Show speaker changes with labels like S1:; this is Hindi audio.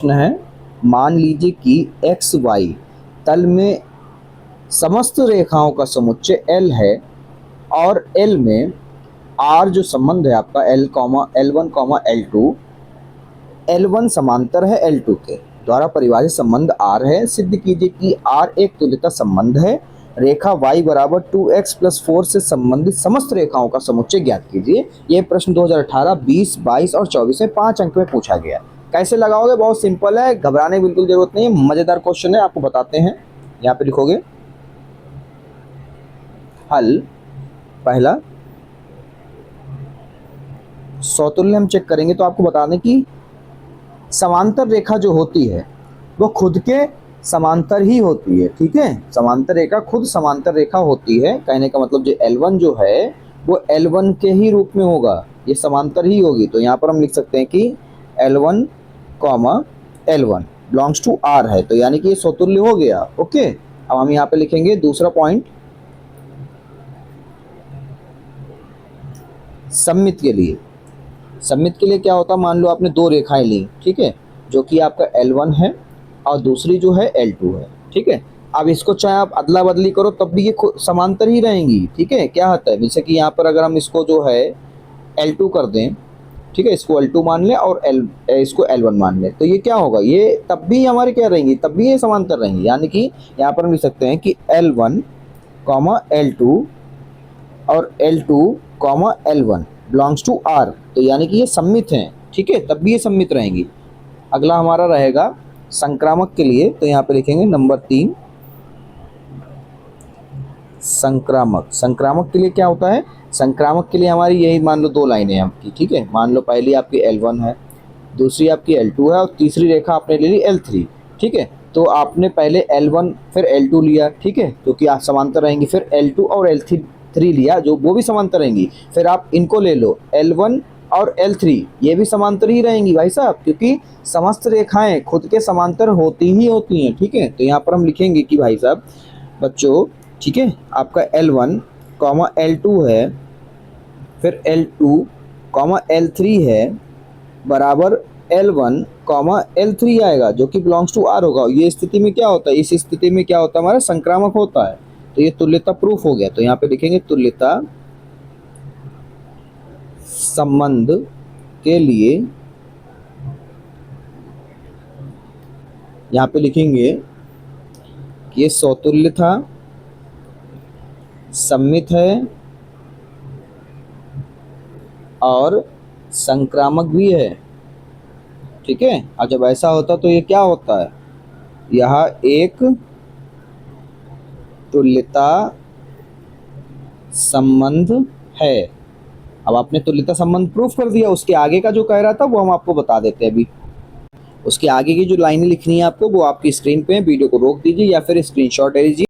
S1: प्रश्न है, मान लीजिए कि एक्स वाई तल में समस्त रेखाओं का समुच्चय एल है और एल में आर जो संबंध है आपका L comma L one comma L two, L one समांतर है एल टू के द्वारा परिभाषित संबंध आर है। सिद्ध कीजिए कि आर एक तुल्यता संबंध है। रेखा y बराबर 2x+4 से संबंधित समस्त रेखाओं का समुच्चय ज्ञात कीजिए। यह प्रश्न 2018, 20, 22 और 24 में 5 अंक में पूछा गया। कैसे लगाओगे? बहुत सिंपल है, घबराने की बिल्कुल जरूरत नहीं है, मजेदार क्वेश्चन है, आपको बताते हैं। यहाँ पे लिखोगे हल। पहला सौतुल्य हम चेक करेंगे तो आपको बता दें कि समांतर रेखा जो होती है वो खुद के समांतर ही होती है। ठीक है, समांतर रेखा खुद समांतर रेखा होती है। कहने का मतलब जो L1 जो है वो L1 के ही रूप में होगा, ये समांतर ही होगी। तो यहाँ पर हम लिख सकते हैं कि L1 comma L1 belongs to R है, तो यानी कि ये सौतुल्य हो गया। ओके, अब हम यहाँ पे लिखेंगे दूसरा पॉइंट, सममित के लिए। सममित के लिए क्या होता है, मान लो आपने दो रेखाएं ली, ठीक है, जो कि आपका L1 है और दूसरी जो है L2 है। ठीक है, अब इसको चाहे आप अदला बदली करो तब भी ये समांतर ही रहेंगी। ठीक है, क्या होता है, जैसे कि यहाँ पर अगर हम इसको जो है L2 कर दें, ठीक है, इसको L2 मान लें और इसको L1 मान लें, तो ये क्या होगा, ये तब भी हमारे क्या रहेंगी, तब भी ये समांतर रहेंगी। यानी कि यहाँ पर हम लिख सकते हैं कि L1 कॉमा L2 और L2 comma L1 belongs to R, तो यानी कि ये सममित हैं। ठीक है, तब भी ये सममित रहेंगी। अगला हमारा रहेगा संक्रामक के लिए, तो यहाँ पे लिखेंगे नंबर 3 संक्रामक। संक्रामक के लिए क्या होता है, संक्रामक के लिए हमारी यही मान लो दो लाइनें हैं आपकी। ठीक है, मान लो पहली आपकी L1 है, दूसरी आपकी L2 है और तीसरी रेखा आपने ले ली L3। ठीक है, तो आपने पहले L1 फिर L2 लिया, ठीक है, क्योंकि आप समांतर रहेंगी, फिर L2 और L3 लिया, जो वो भी समांतर रहेंगी। फिर आप इनको ले लो L1 और L3, ये भी समांतर ही रहेंगी भाई साहब, क्योंकि समस्त रेखाएं खुद के समांतर होती ही होती हैं। ठीक है, तो यहाँ पर हम लिखेंगे कि भाई साहब बच्चों, ठीक है, आपका L1 कॉमा L2 है, फिर L2 कॉमा L3 है, बराबर L1 कॉमा L3 आएगा, जो कि बिलोंग्स टू R होगा। ये स्थिति में क्या होता है, इस स्थिति में क्या होता है, हमारा संक्रामक होता है। तो ये तुल्यता प्रूफ हो गया। तो यहाँ पे लिखेंगे तुल्यता संबंध के लिए, यहाँ पे लिखेंगे कि ये सौतुल्य था, सममित है और संक्रामक भी है। ठीक है, और जब ऐसा होता तो ये क्या होता है, यह एक तुल्यता संबंध है। अब आपने तुल्यता संबंध प्रूफ कर दिया, उसके आगे का जो कह रहा था वो हम आपको बता देते हैं। अभी उसके आगे की जो लाइनें लिखनी है आपको वो आपकी स्क्रीन पे है, वीडियो को रोक दीजिए या फिर स्क्रीनशॉट ले लीजिए।